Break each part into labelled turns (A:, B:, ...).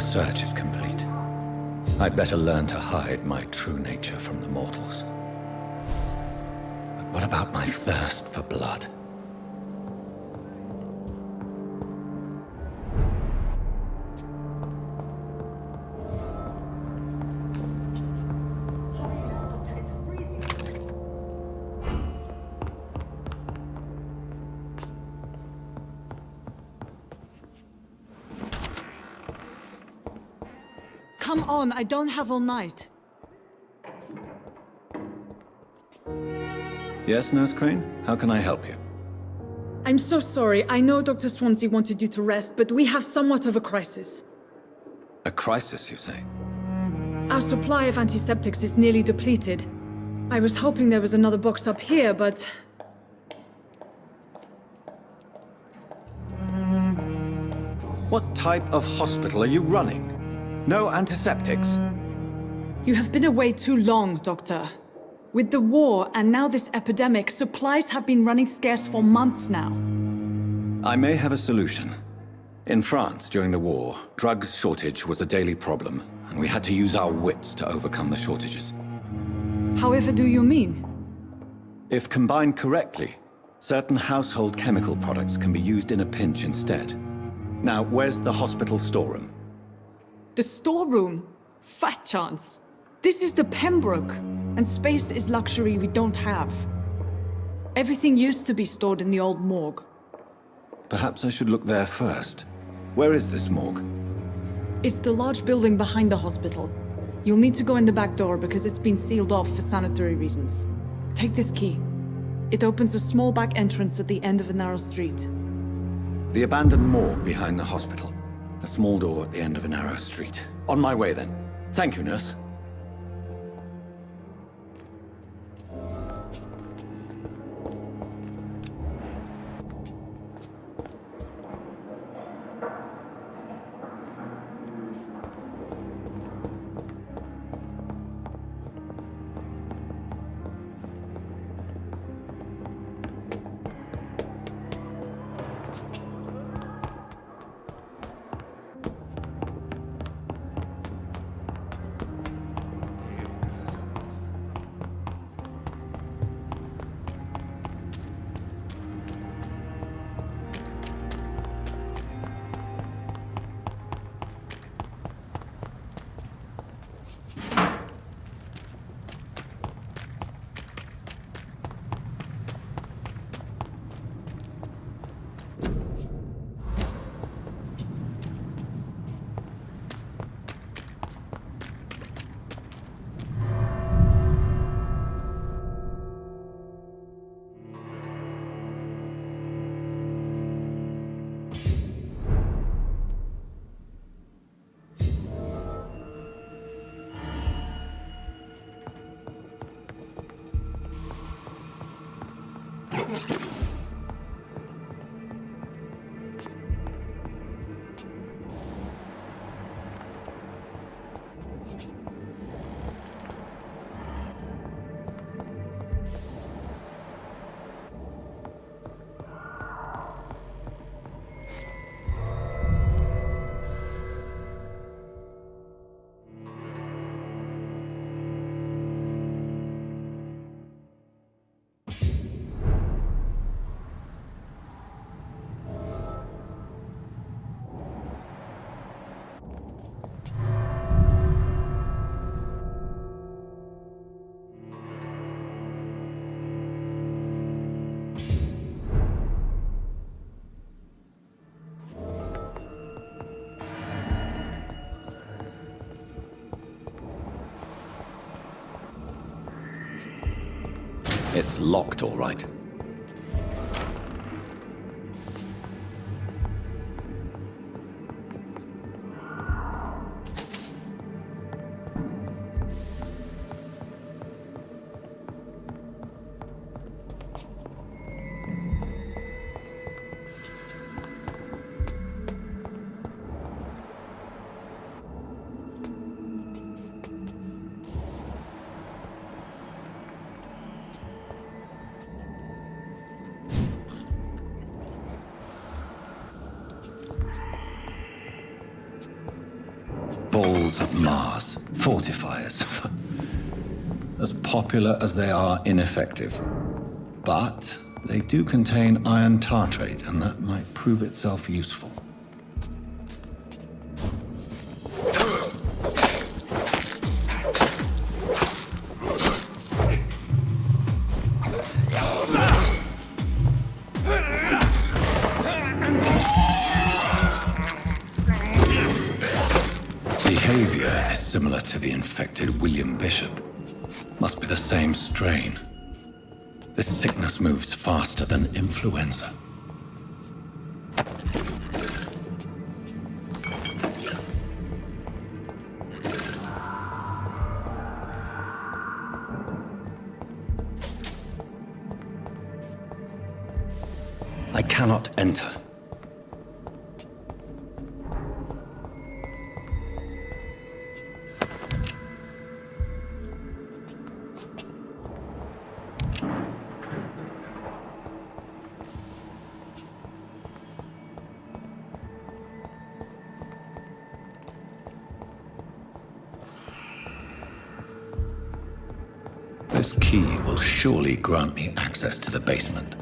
A: search is complete. I'd better learn to hide my true nature from the mortals. But what about my thirst for blood?
B: Come on, I don't have all night.
A: Yes, Nurse Crane? How can I help you?
B: I'm so sorry. I know Dr. Swansea wanted you to rest, but we have somewhat of a crisis.
A: A crisis, you say?
B: Our supply of antiseptics is nearly depleted. I was hoping there was another box up here, but...
A: What type of hospital are you running? No antiseptics?
B: You have been away too long, Doctor. With the war and now this epidemic, supplies have been running scarce for months now.
A: I may have a solution. In France, during the war, drugs shortage was a daily problem, and we had to use our wits to overcome the shortages.
B: However do you mean?
A: If combined correctly, certain household chemical products can be used in a pinch instead. Now, where's the hospital storeroom?
B: The storeroom? Fat chance. This is the Pembroke, and space is luxury we don't have. Everything used to be stored in the old morgue.
A: Perhaps I should look there first. Where is this morgue?
B: It's the large building behind the hospital. You'll need to go in the back door because it's been sealed off for sanitary reasons. Take this key. It opens a small back entrance at the end of a narrow street.
A: The abandoned morgue behind the hospital. A small door at the end of a narrow street. On my way, then. Thank you, nurse. It's locked, all right. balls of Mars, fortifiers. As popular as they are ineffective. But they do contain iron tartrate, and that might prove itself useful. Behavior is similar to the infected William Bishop. Must be the same strain. This sickness moves faster than influenza. I cannot enter. This key will surely grant me access to the basement.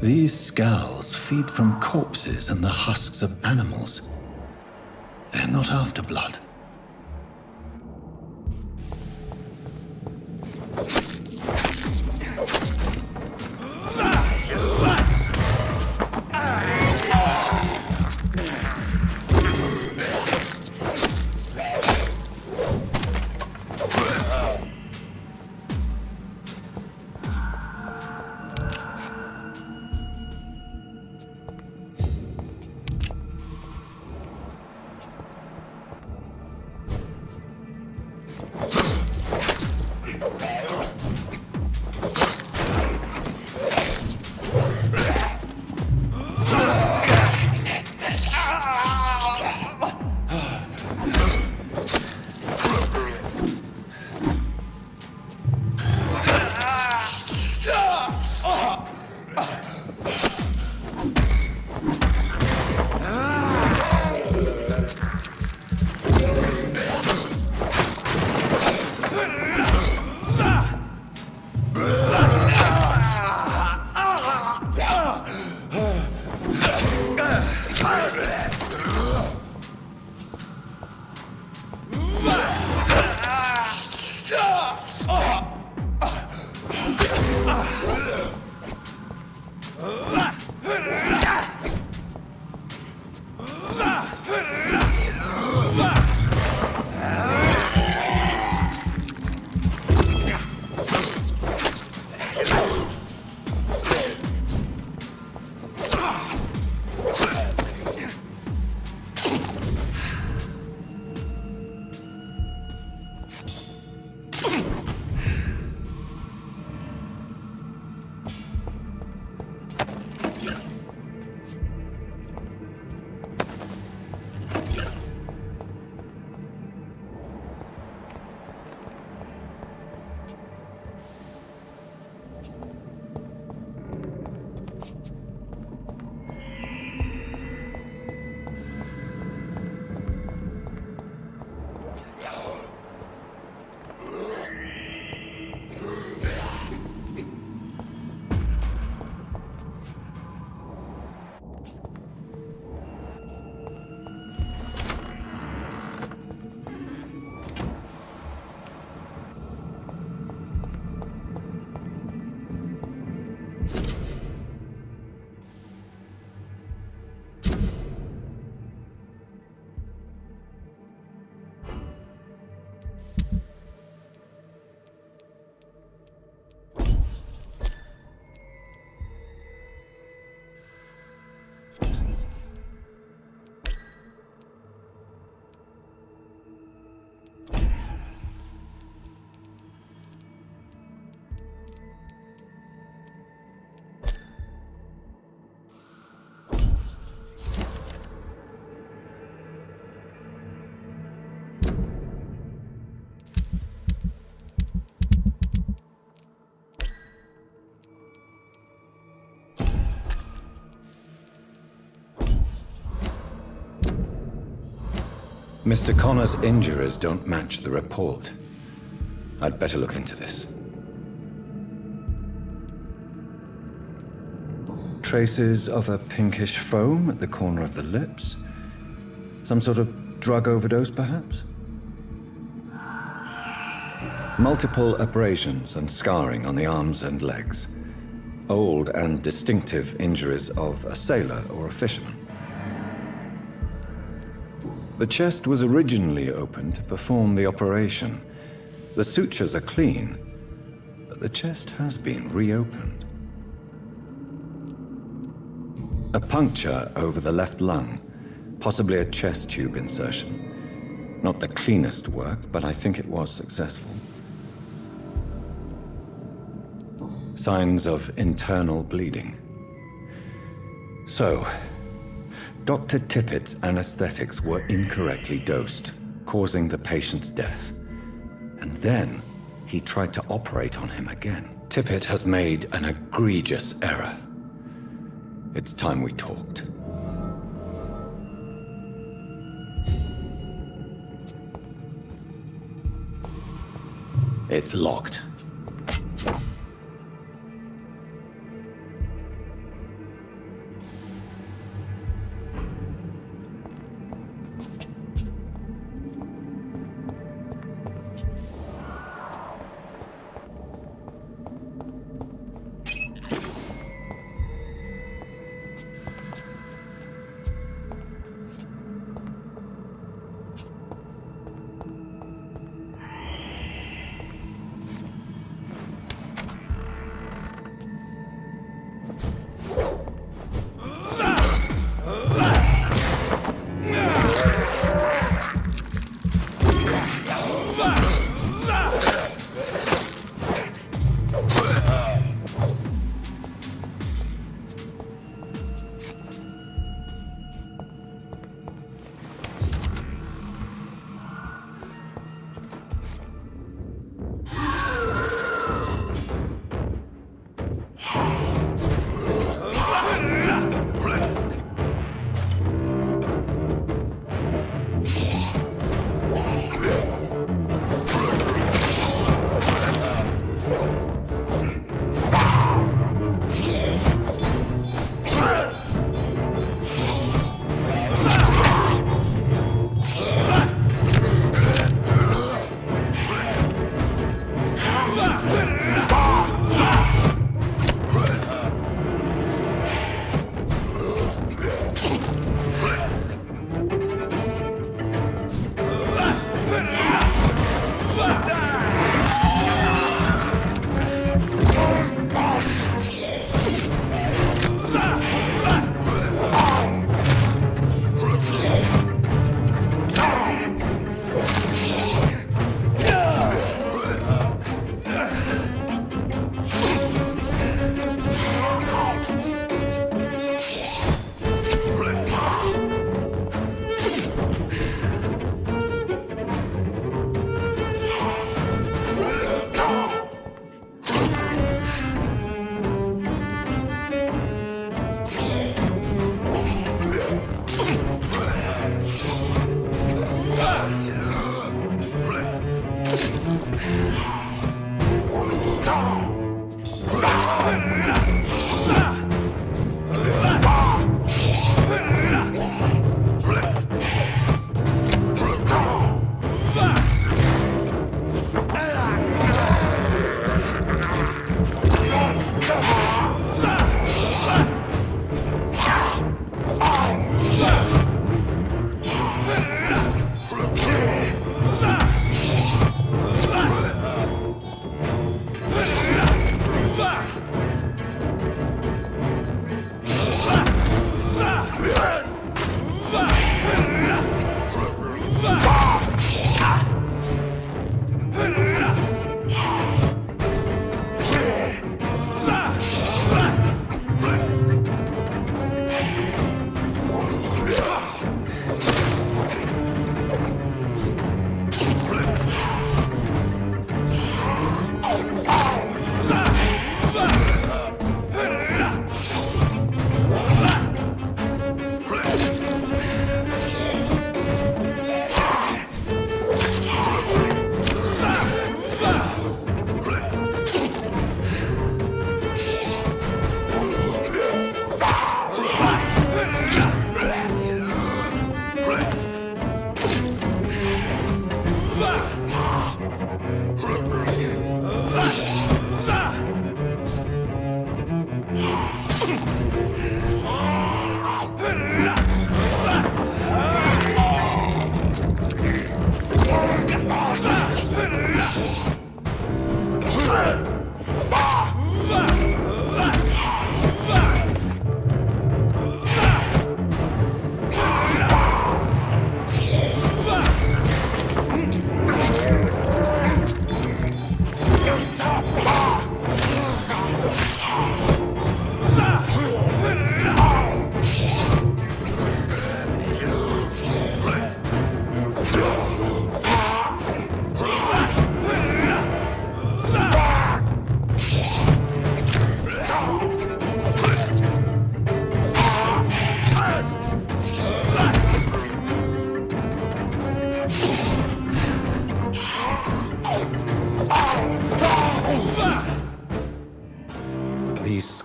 A: These scowls feed from corpses and the husks of animals. They're not after blood. Mr. Connor's injuries don't match the report. I'd better look into this. Traces of a pinkish foam at the corner of the lips. Some sort of drug overdose, perhaps? Multiple abrasions and scarring on the arms and legs. Old and distinctive injuries of a sailor or a fisherman. The chest was originally opened to perform the operation. The sutures are clean, but the chest has been reopened. A puncture over the left lung, possibly a chest tube insertion. Not the cleanest work, but I think it was successful. Signs of internal bleeding. So, Dr. Tippett's anesthetics were incorrectly dosed, causing the patient's death. And then, he tried to operate on him again. Tippett has made an egregious error. It's time we talked. It's locked.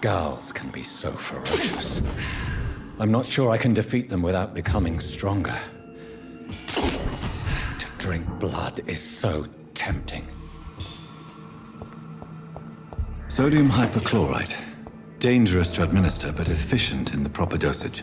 A: Skulls can be so ferocious. I'm not sure I can defeat them without becoming stronger. To drink blood is so tempting. Sodium hypochlorite. Dangerous to administer, but efficient in the proper dosage.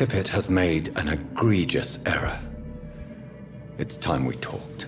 A: Tippett has made an egregious error. It's time we talked.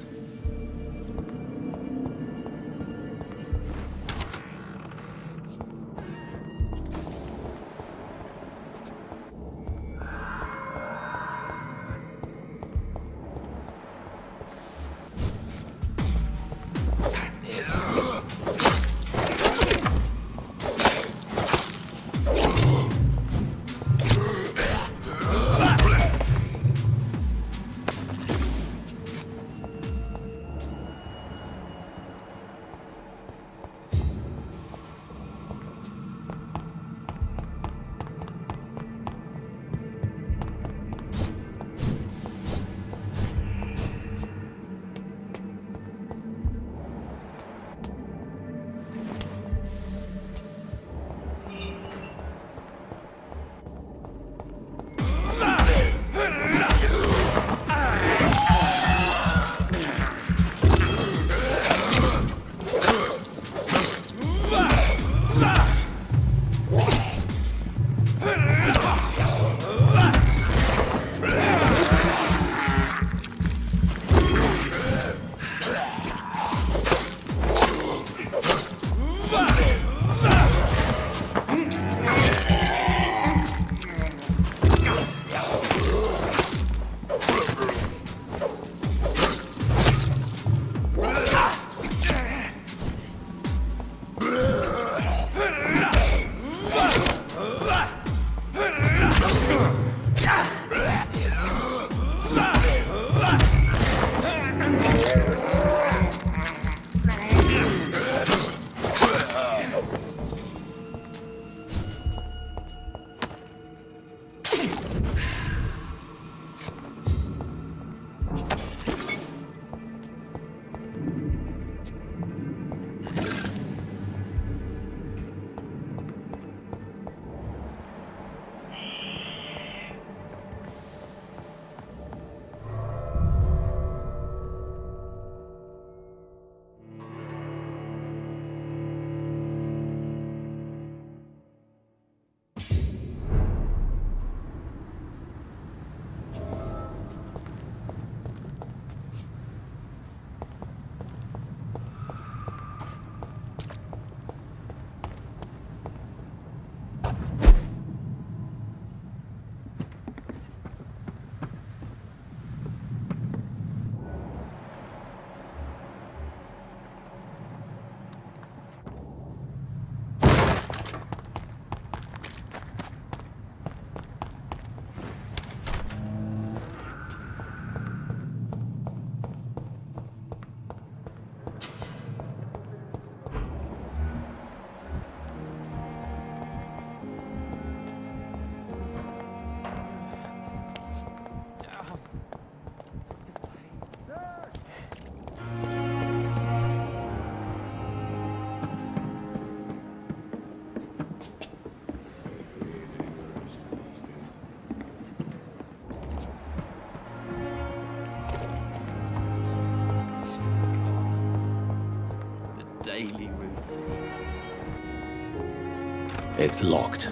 A: It's locked.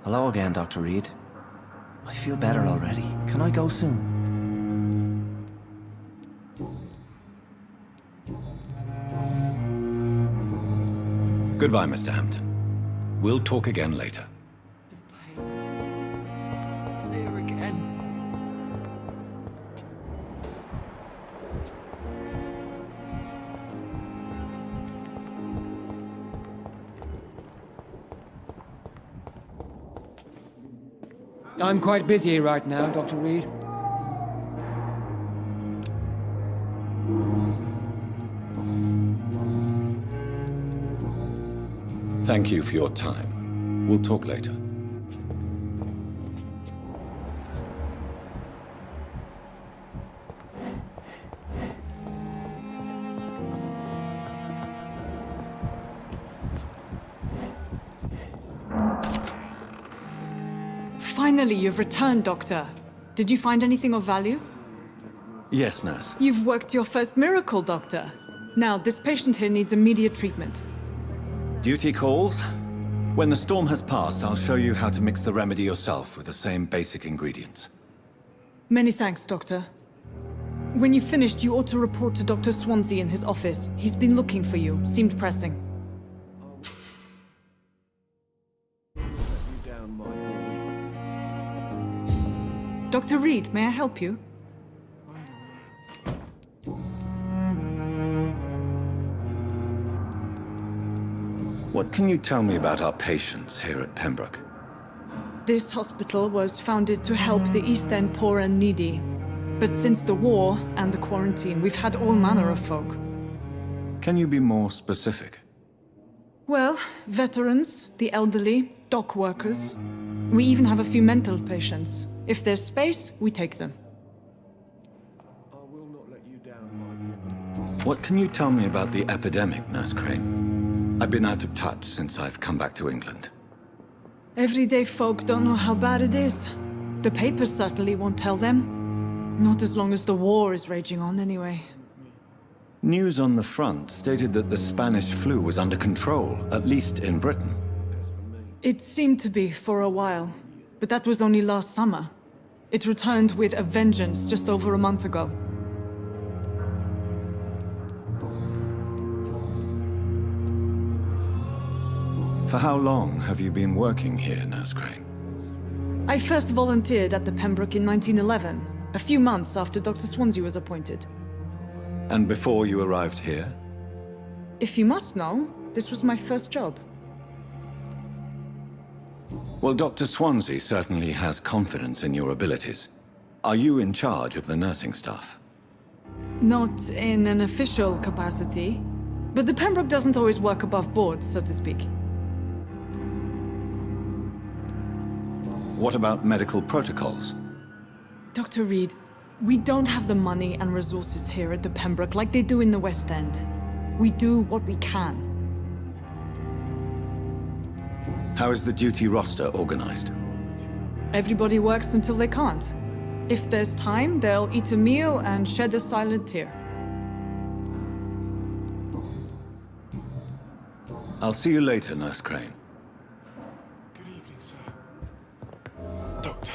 C: Hello again, Dr. Reid. I feel better already. Can I go soon?
A: Goodbye, Mr. Hampton. We'll talk again later.
D: See her again.
E: I'm quite busy right now, Dr. Reid.
A: Thank you for your time. We'll talk later.
B: Finally, you've returned, Doctor. Did you find anything of value?
A: Yes, nurse.
B: You've worked your first miracle, Doctor. Now, this patient here needs immediate treatment.
A: Duty calls. When the storm has passed, I'll show you how to mix the remedy yourself with the same basic ingredients.
B: Many thanks, Doctor. When you've finished, you ought to report to Dr. Swansea in his office. He's been looking for you. Seemed pressing. Dr. Reid, may I help you?
A: What can you tell me about our patients here at Pembroke?
B: This hospital was founded to help the East End poor and needy. But since the war and the quarantine, we've had all manner of folk.
A: Can you be more specific?
B: Well, veterans, the elderly, dock workers. We even have a few mental patients. If there's space, we take them.
D: I will not let you down, my...
A: What can you tell me about the epidemic, Nurse Crane? I've been out of touch since I've come back to England.
B: Everyday folk don't know how bad it is. The papers certainly won't tell them. Not as long as the war is raging on, anyway.
A: News on the front stated that the Spanish flu was under control, at least in Britain.
B: It seemed to be for a while, but that was only last summer. It returned with a vengeance just over a month ago.
A: For how long have you been working here, Nurse Crane?
B: I first volunteered at the Pembroke in 1911, a few months after Dr. Swansea was appointed.
A: And before you arrived here?
B: If you must know, this was my first job.
A: Well, Dr. Swansea certainly has confidence in your abilities. Are you in charge of the nursing staff?
B: Not in an official capacity, but the Pembroke doesn't always work above board, so to speak.
A: What about medical protocols?
B: Dr. Reid, we don't have the money and resources here at the Pembroke like they do in the West End. We do what we can.
A: How is the duty roster organized?
B: Everybody works until they can't. If there's time, they'll eat a meal and shed a silent tear.
A: I'll see you later, Nurse Crane.
D: Good evening, sir. Doctor.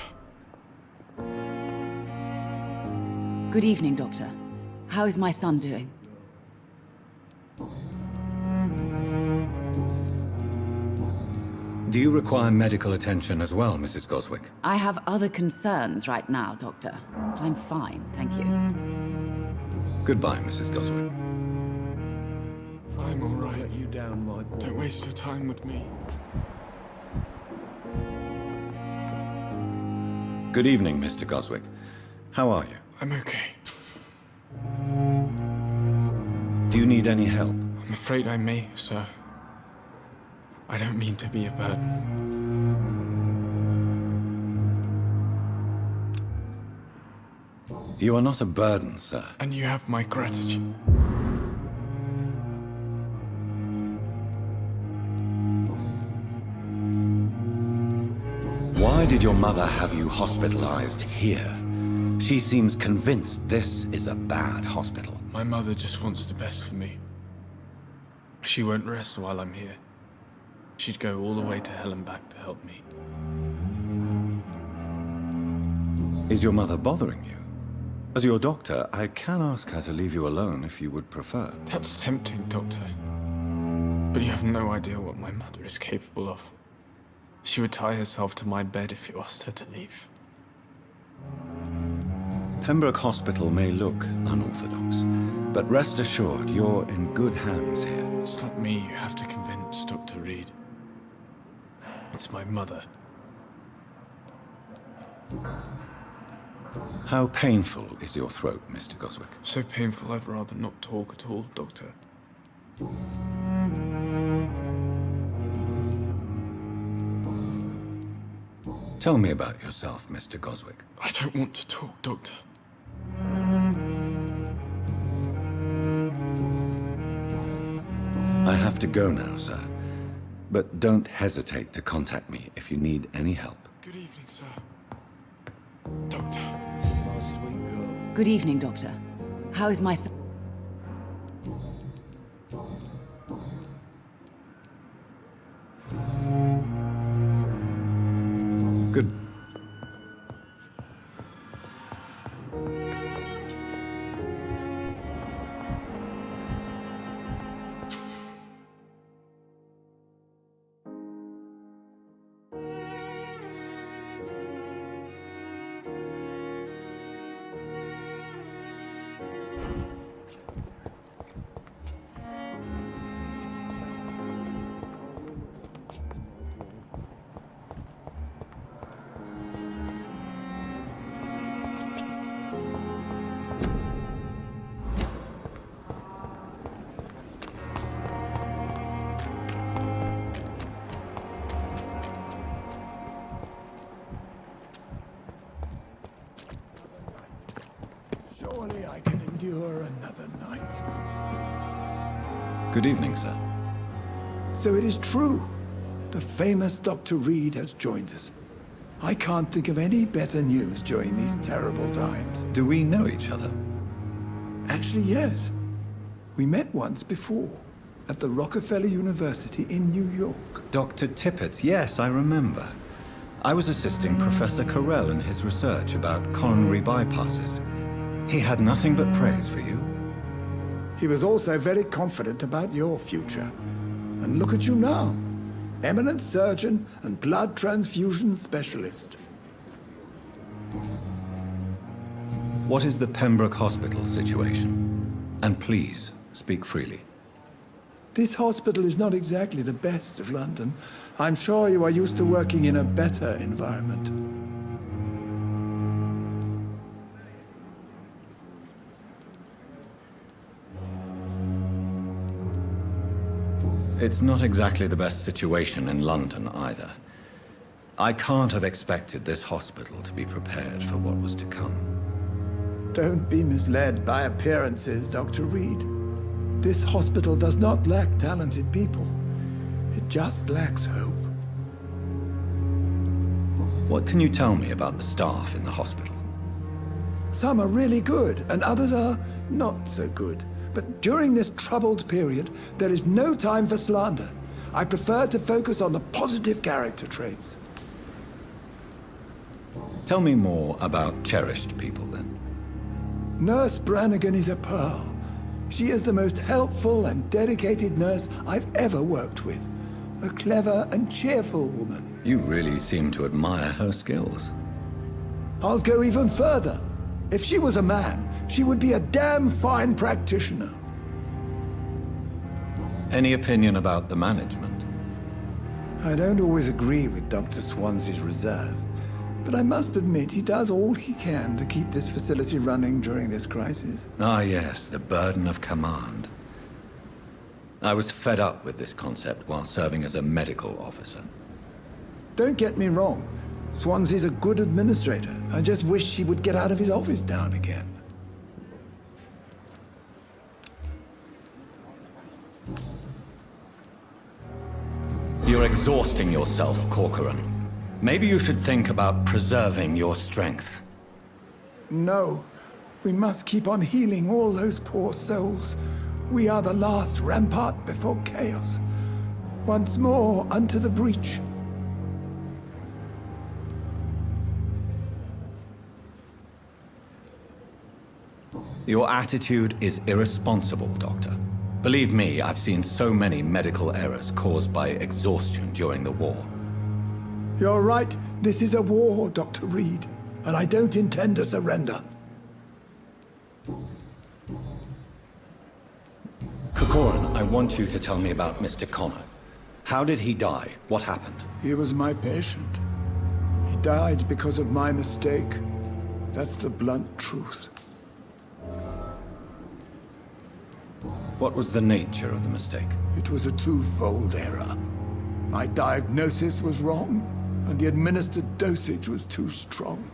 F: Good evening, Doctor. How is my son doing?
A: Do you require medical attention as well, Mrs. Goswick?
F: I have other concerns right now, Doctor. But I'm fine, thank you.
A: Goodbye, Mrs. Goswick.
D: I'm all right. Let you down, my boy. Don't waste your time with me.
A: Good evening, Mr. Goswick. How are you?
D: I'm okay.
A: Do you need any help?
D: I'm afraid I may, sir. I don't mean to be a burden.
A: You are not a burden, sir.
D: And you have my gratitude.
A: Why did your mother have you hospitalized here? She seems convinced this is a bad hospital.
D: My mother just wants the best for me. She won't rest while I'm here. She'd go all the way to hell and back to help me.
A: Is your mother bothering you? As your doctor, I can ask her to leave you alone if you would prefer.
D: That's tempting, Doctor. But you have no idea what my mother is capable of. She would tie herself to my bed if you asked her to leave.
A: Pembroke Hospital may look unorthodox, but rest assured, you're in good hands here.
D: It's not me you have to convince, Dr. Reid. It's my mother.
A: How painful is your throat, Mr. Goswick?
D: So painful I'd rather not talk at all, Doctor.
A: Tell me about yourself, Mr. Goswick.
D: I don't want to talk, Doctor.
A: I have to go now, sir. But don't hesitate to contact me if you need any help.
D: Good evening, sir. Doctor.
F: Good evening, Doctor. How is my son?
A: Good.
G: Surely I can endure another night.
A: Good evening, sir.
G: So it is true. The famous Dr. Reid has joined us. I can't think of any better news during these terrible times.
A: Do we know each other?
G: Actually, yes. We met once before, at the Rockefeller University in New York.
A: Dr. Tippett, yes, I remember. I was assisting Professor Carell in his research about coronary bypasses. He had nothing but praise for you.
G: He was also very confident about your future. And look at you now. Eminent surgeon and blood transfusion specialist.
A: What is the Pembroke Hospital situation? And please, speak freely.
G: This hospital is not exactly the best of London. I'm sure you are used to working in a better environment.
A: It's not exactly the best situation in London either. I can't have expected this hospital to be prepared for what was to come.
G: Don't be misled by appearances, Dr. Reid. This hospital does not lack talented people. It just lacks hope.
A: What can you tell me about the staff in the hospital?
G: Some are really good, and others are not so good. But during this troubled period, there is no time for slander. I prefer to focus on the positive character traits.
A: Tell me more about cherished people, then.
G: Nurse Brannigan is a pearl. She is the most helpful and dedicated nurse I've ever worked with. A clever and cheerful woman.
A: You really seem to admire her skills.
G: I'll go even further. If she was a man, she would be a damn fine practitioner.
A: Any opinion about the management?
G: I don't always agree with Dr. Swansea's reserve, but I must admit he does all he can to keep this facility running during this crisis.
A: Ah, yes, the burden of command. I was fed up with this concept while serving as a medical officer.
G: Don't get me wrong. Swansea's a good administrator. I just wish he would get out of his office now and again.
A: You're exhausting yourself, Corcoran. Maybe you should think about preserving your strength.
G: No. We must keep on healing all those poor souls. We are the last rampart before chaos. Once more unto the breach.
A: Your attitude is irresponsible, Doctor. Believe me, I've seen so many medical errors caused by exhaustion during the war.
G: You're right. This is a war, Dr. Reid, and I don't intend to surrender.
A: Corcoran, I want you to tell me about Mr. Connor. How did he die? What happened?
G: He was my patient. He died because of my mistake. That's the blunt truth.
A: What was the nature of the mistake?
G: It was a twofold error. My diagnosis was wrong, and the administered dosage was too strong.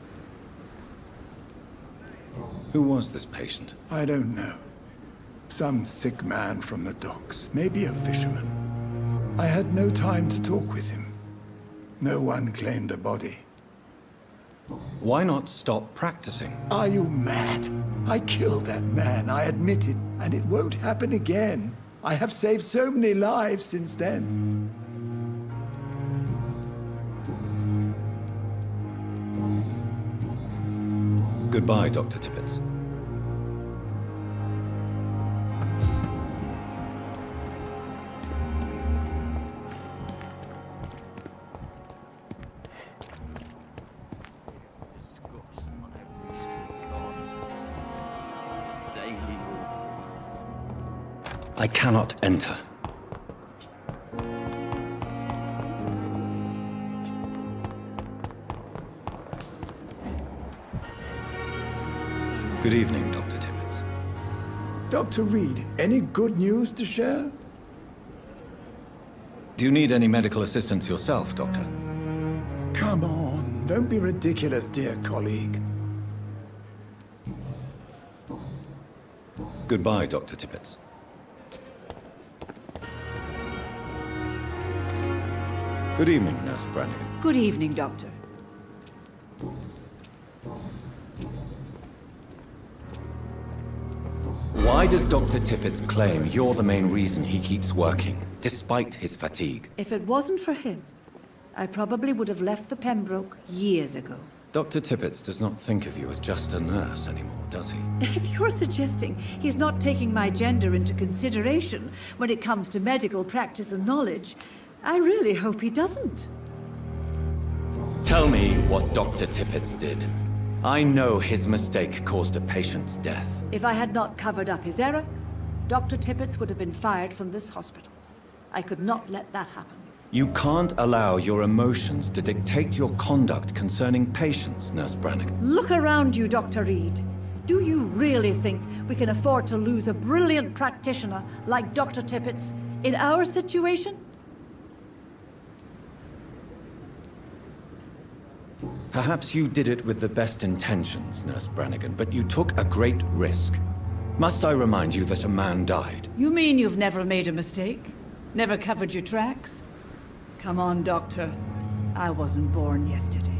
A: Who was this patient?
G: I don't know. Some sick man from the docks, maybe a fisherman. I had no time to talk with him. No one claimed a body.
A: Why not stop practicing?
G: Are you mad? I killed that man, I admit it, and it won't happen again. I have saved so many lives since then.
A: Goodbye, Dr. Tippett. I cannot enter. Good evening, Dr. Tippett.
G: Dr. Reid, any good news to share?
A: Do you need any medical assistance yourself, Doctor?
G: Come on, don't be ridiculous, dear colleague.
A: Goodbye, Dr. Tippett. Good evening, Nurse Brannigan.
F: Good evening, Doctor.
A: Why does Dr. Tippett claim you're the main reason he keeps working, despite his fatigue?
H: If it wasn't for him, I probably would have left the Pembroke years ago.
A: Dr. Tippett does not think of you as just a nurse anymore, does he?
H: If you're suggesting he's not taking my gender into consideration when it comes to medical practice and knowledge, I really hope he doesn't.
A: Tell me what Dr. Tippett did. I know his mistake caused a patient's death.
H: If I had not covered up his error, Dr. Tippett would have been fired from this hospital. I could not let that happen.
A: You can't allow your emotions to dictate your conduct concerning patients, Nurse Brannigan.
H: Look around you, Dr. Reid. Do you really think we can afford to lose a brilliant practitioner like Dr. Tippett in our situation?
A: Perhaps you did it with the best intentions, Nurse Brannigan, but you took a great risk. Must I remind you that a man died?
H: You mean you've never made a mistake? Never covered your tracks? Come on, Doctor. I wasn't born yesterday.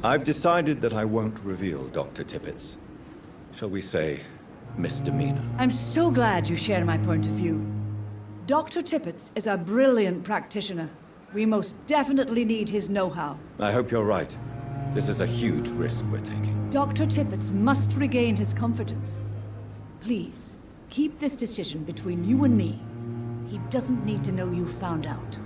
A: I've decided that I won't reveal Dr. Tippett's, shall we say, misdemeanor.
H: I'm so glad you share my point of view. Dr. Tippett is a brilliant practitioner. We most definitely need his know-how.
A: I hope you're right. This is a huge risk we're taking.
H: Dr. Tippett must regain his confidence. Please, keep this decision between you and me. He doesn't need to know you found out.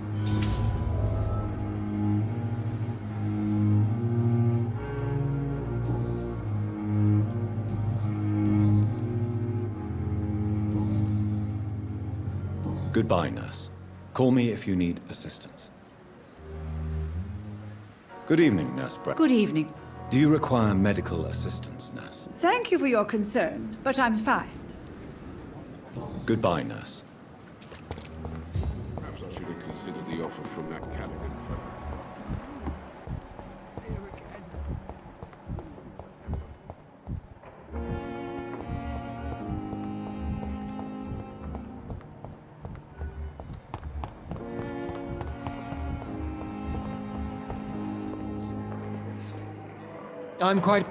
A: Goodbye, nurse. Call me if you need assistance. Good evening, Nurse Brown.
H: Good evening.
A: Do you require medical assistance, nurse?
H: Thank you for your concern, but I'm fine.
A: Goodbye, nurse.
I: Perhaps I should have considered the offer from that Callaghan.
E: I'm quite...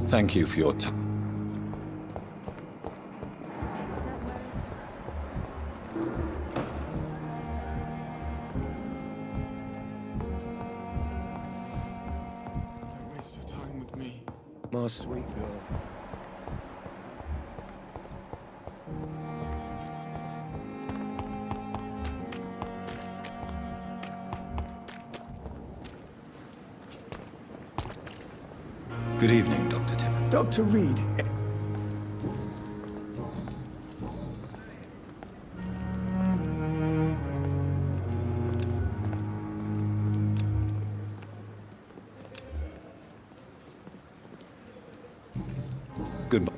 A: Thank you for your time.
D: Don't waste your time with me.
E: My sweet girl.
A: Good evening, Dr. Timmons.
G: Dr. Reid,
A: Goodbye.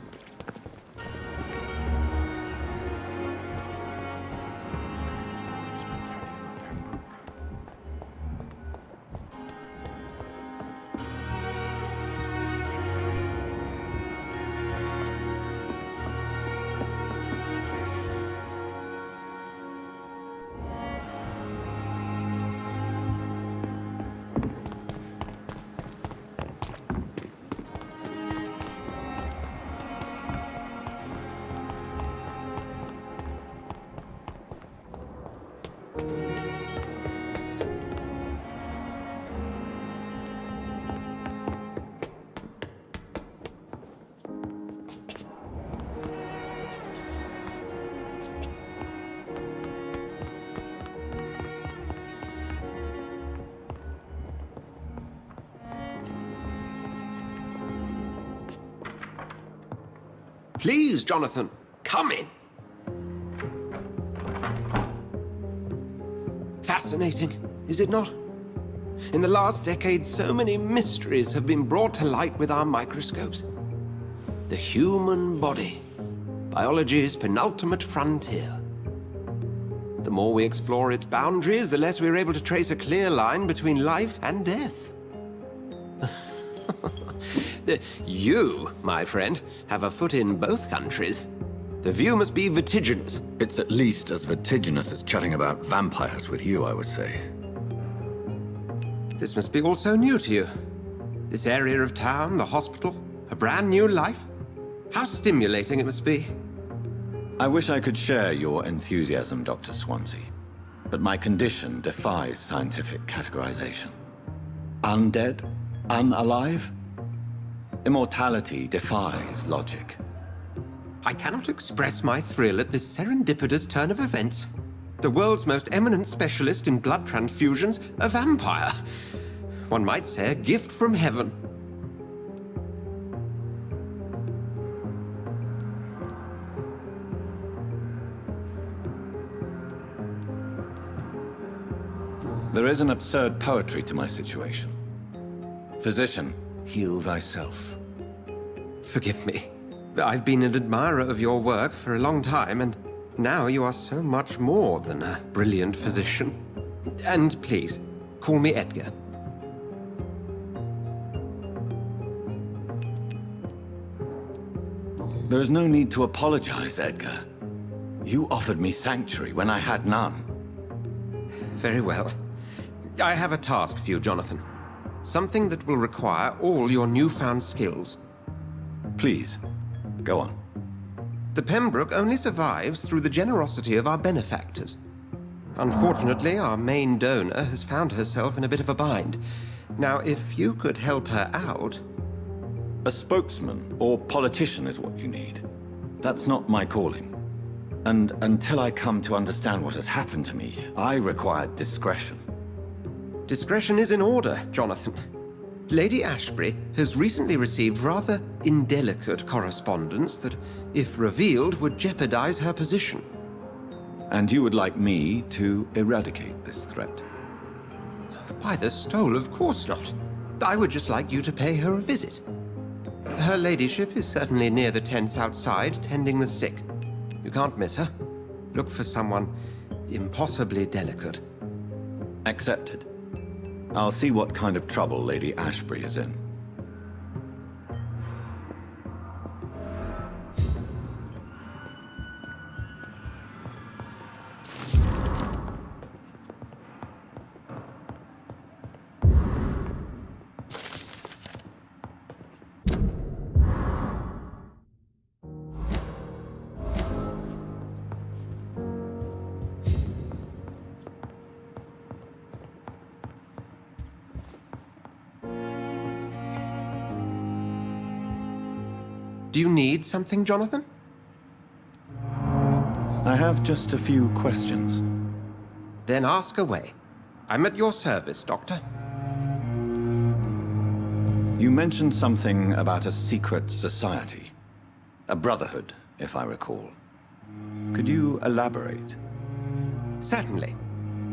J: Please, Jonathan, come in. Fascinating, is it not? In the last decade, so many mysteries have been brought to light with our microscopes. The human body, biology's penultimate frontier. The more we explore its boundaries, the less we're able to trace a clear line between life and death. You, my friend, have a foot in both countries. The view must be vertiginous.
A: It's at least as vertiginous as chatting about vampires with you, I would say.
J: This must be all so new to you. This area of town, the hospital, a brand new life. How stimulating it must be.
A: I wish I could share your enthusiasm, Dr. Swansea, but my condition defies scientific categorization. Undead? Unalive? Immortality defies logic.
J: I cannot express my thrill at this serendipitous turn of events. The world's most eminent specialist in blood transfusions, a vampire. One might say a gift from heaven.
A: There is an absurd poetry to my situation. Physician, heal thyself.
J: Forgive me. I've been an admirer of your work for a long time, and now you are so much more than a brilliant physician. And please, call me Edgar.
A: There is no need to apologize, Edgar. You offered me sanctuary when I had none.
J: Very well. I have a task for you, Jonathan. Something that will require all your newfound skills.
A: Please, go on.
J: The Pembroke only survives through the generosity of our benefactors. Unfortunately, our main donor has found herself in a bit of a bind. Now, if you could help her out...
A: A spokesman or politician is what you need. That's not my calling. And until I come to understand what has happened to me, I require discretion.
J: Discretion is in order, Jonathan. Lady Ashbury has recently received rather indelicate correspondence that, if revealed, would jeopardize her position.
A: And you would like me to eradicate this threat?
J: By the stole, of course not. I would just like you to pay her a visit. Her ladyship is certainly near the tents outside, tending the sick. You can't miss her. Look for someone impossibly delicate.
A: Accepted. I'll see what kind of trouble Lady Ashbury is in.
J: Do you need something, Jonathan?
A: I have just a few questions.
J: Then ask away. I'm at your service, Doctor.
A: You mentioned something about a secret society. A brotherhood, if I recall. Could you elaborate?
J: Certainly.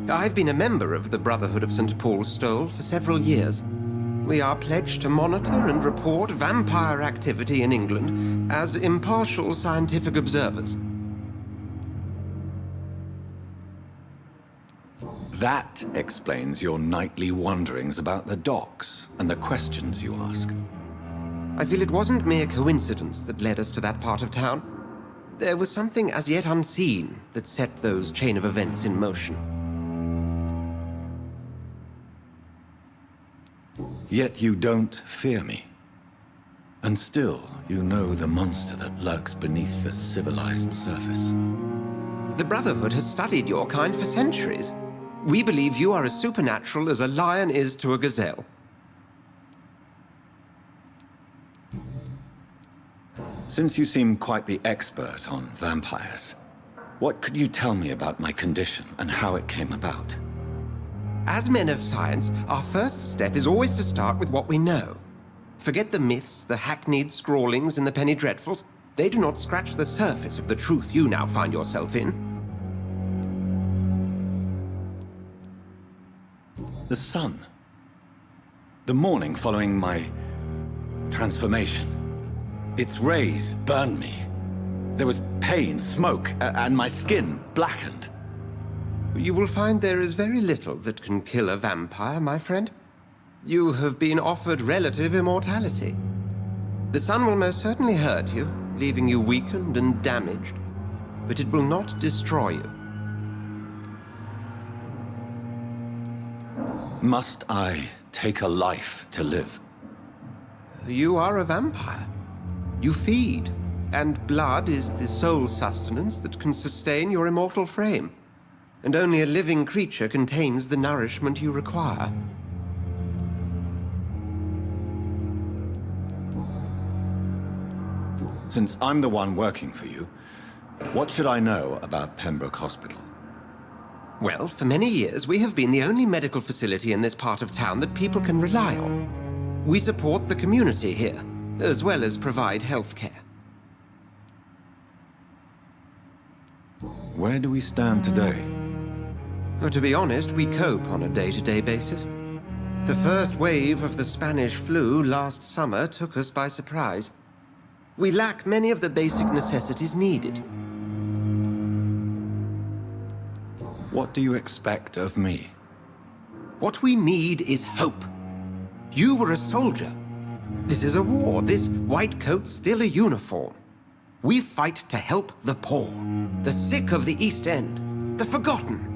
J: I've been a member of the Brotherhood of St. Paul's Stole for several years. We are pledged to monitor and report vampire activity in England as impartial scientific observers.
A: That explains your nightly wanderings about the docks and the questions you ask.
J: I feel it wasn't mere coincidence that led us to that part of town. There was something as yet unseen that set those chain of events in motion.
A: Yet you don't fear me. And still, you know the monster that lurks beneath the civilized surface.
J: The Brotherhood has studied your kind for centuries. We believe you are as supernatural as a lion is to a gazelle.
A: Since you seem quite the expert on vampires, what could you tell me about my condition and how it came about?
J: As men of science, our first step is always to start with what we know. Forget the myths, the hackneyed scrawlings, and the penny dreadfuls. They do not scratch the surface of the truth you now find yourself in.
A: The sun. The morning following my transformation. Its rays burned me. There was pain, smoke, and my skin blackened.
J: You will find there is very little that can kill a vampire, my friend. You have been offered relative immortality. The sun will most certainly hurt you, leaving you weakened and damaged, but it will not destroy you.
A: Must I take a life to live?
J: You are a vampire. You feed, and blood is the sole sustenance that can sustain your immortal frame. And only a living creature contains the nourishment you require.
A: Since I'm the one working for you, what should I know about Pembroke Hospital?
J: Well, for many years, we have been the only medical facility in this part of town that people can rely on. We support the community here, as well as provide health care.
A: Where do we stand today?
J: Well, to be honest, we cope on a day-to-day basis. The first wave of the Spanish flu last summer took us by surprise. We lack many of the basic necessities needed.
A: What do you expect of me?
J: What we need is hope. You were a soldier. This is a war. This white coat's still a uniform. We fight to help the poor, the sick of the East End, the forgotten.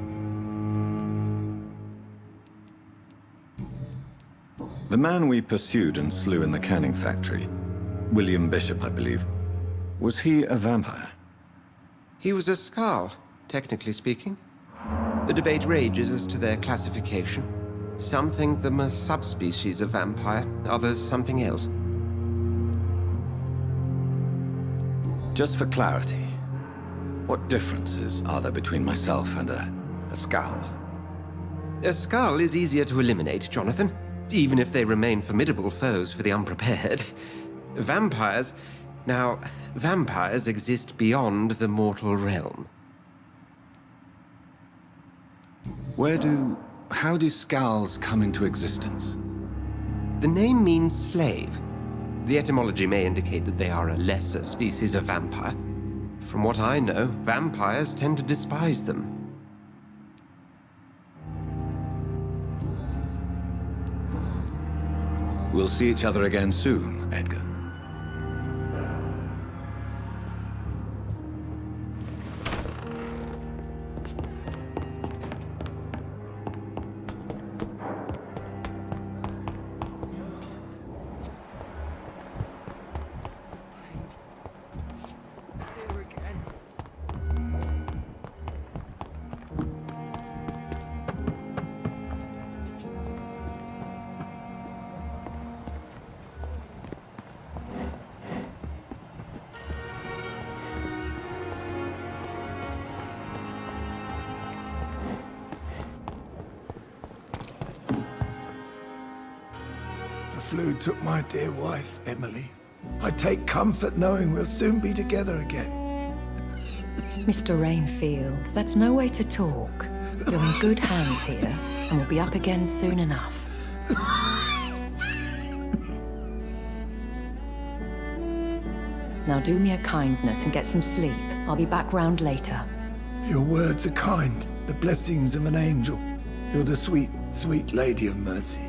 A: The man we pursued and slew in the canning factory, William Bishop, I believe, was he a vampire?
J: He was a Skald, technically speaking. The debate rages as to their classification. Some think them a subspecies of vampire, others something else.
A: Just for clarity, what differences are there between myself and a Skald?
J: A Skald is easier to eliminate, Jonathan, even if they remain formidable foes for the unprepared. Vampires... Now, vampires exist beyond the mortal realm.
A: How do Skalds come into existence?
J: The name means slave. The etymology may indicate that they are a lesser species of vampire. From what I know, vampires tend to despise them.
A: We'll see each other again soon, Edgar.
G: flu took my dear wife, Emily. I take comfort knowing we'll soon be together again.
K: Mr. Rainfield, that's no way to talk. You're in good hands here, and we'll be up again soon enough. Now do me a kindness and get some sleep. I'll be back round later.
G: Your words are kind, the blessings of an angel. You're the sweet, sweet Lady of Mercy.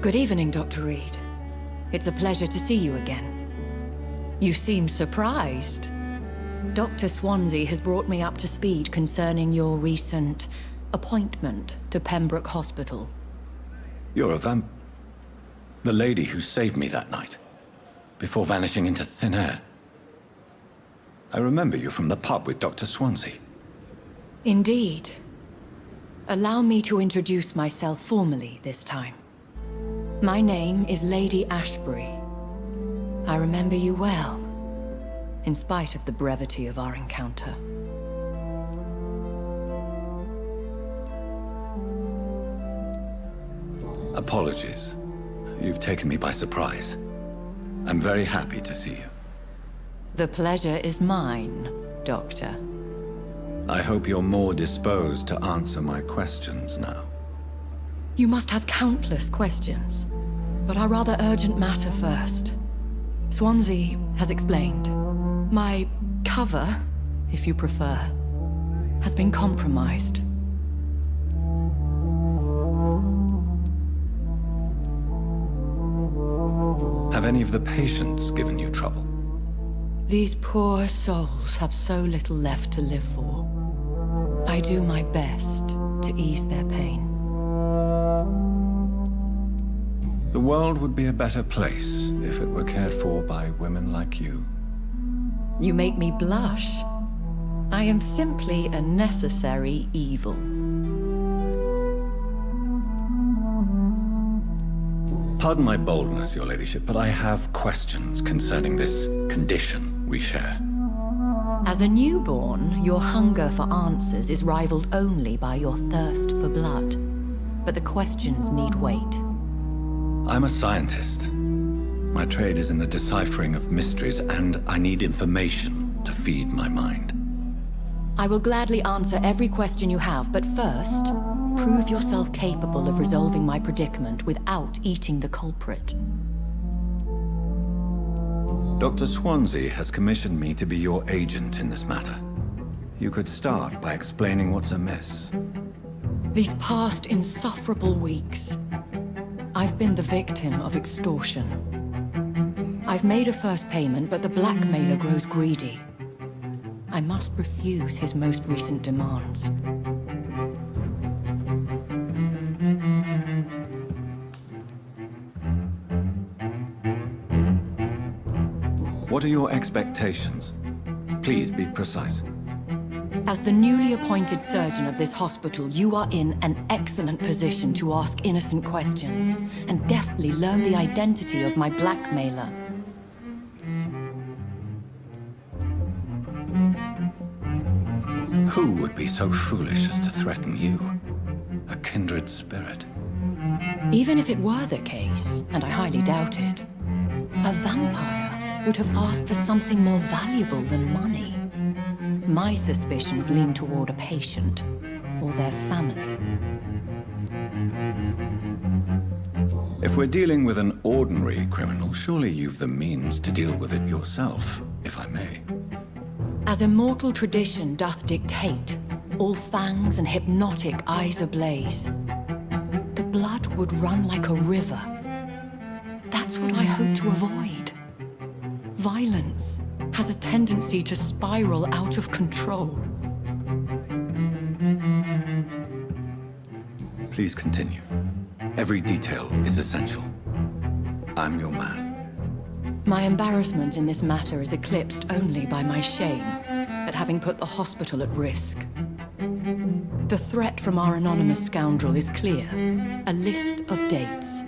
K: Good evening, Dr. Reid. It's a pleasure to see you again. You seem surprised. Dr. Swansea has brought me up to speed concerning your recent appointment to Pembroke Hospital.
A: You're a the lady who saved me that night, before vanishing into thin air. I remember you from the pub with Dr. Swansea.
K: Indeed. Allow me to introduce myself formally this time. My name is Lady Ashbury. I remember you well, in spite of the brevity of our encounter.
A: Apologies. You've taken me by surprise. I'm very happy to see you.
K: The pleasure is mine, Doctor.
A: I hope you're more disposed to answer my questions now.
K: You must have countless questions, but our rather urgent matter first. Swansea has explained. My cover, if you prefer, has been compromised.
A: Have any of the patients given you trouble?
K: These poor souls have so little left to live for. I do my best to ease their pain.
A: The world would be a better place if it were cared for by women like you.
K: You make me blush. I am simply a necessary evil.
A: Pardon my boldness, Your Ladyship, but I have questions concerning this condition we share.
K: As a newborn, your hunger for answers is rivaled only by your thirst for blood. But the questions need wait.
A: I'm a scientist. My trade is in the deciphering of mysteries, and I need information to feed my mind.
K: I will gladly answer every question you have, but first, prove yourself capable of resolving my predicament without eating the culprit.
A: Dr. Swansea has commissioned me to be your agent in this matter. You could start by explaining what's amiss.
K: These past insufferable weeks, I've been the victim of extortion. I've made a first payment, but the blackmailer grows greedy. I must refuse his most recent demands.
A: What are your expectations? Please be precise.
K: As the newly appointed surgeon of this hospital, you are in an excellent position to ask innocent questions and deftly learn the identity of my blackmailer.
A: Who would be so foolish as to threaten you? A kindred spirit.
K: Even if it were the case, and I highly doubt it, a vampire would have asked for something more valuable than money. My suspicions lean toward a patient or their family.
A: If we're dealing with an ordinary criminal, surely you've the means to deal with it yourself, if I may.
K: As immortal tradition doth dictate, all fangs and hypnotic eyes ablaze, the blood would run like a river. That's what I hope to avoid. Violence has a tendency to spiral out of control.
A: Please continue. Every detail is essential. I'm your man.
K: My embarrassment in this matter is eclipsed only by my shame at having put the hospital at risk. The threat from our anonymous scoundrel is clear. A list of dates.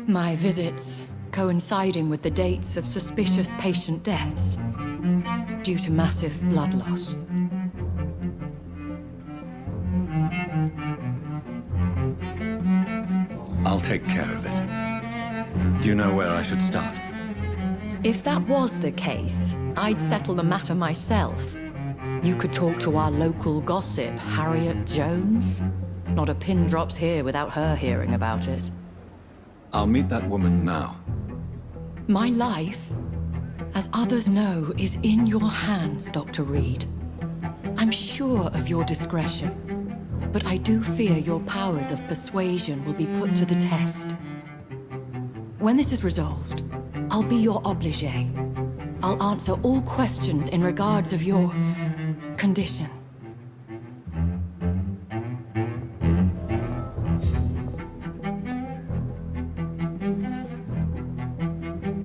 K: My visits coinciding with the dates of suspicious patient deaths due to massive blood loss.
A: I'll take care of it. Do you know where I should start?
K: If that was the case, I'd settle the matter myself. You could talk to our local gossip, Harriet Jones. Not a pin drops here without her hearing about it.
A: I'll meet that woman now.
K: My life, as others know, is in your hands, Dr. Reid. I'm sure of your discretion, but I do fear your powers of persuasion will be put to the test. When this is resolved, I'll be your obligé. I'll answer all questions in regards of your condition.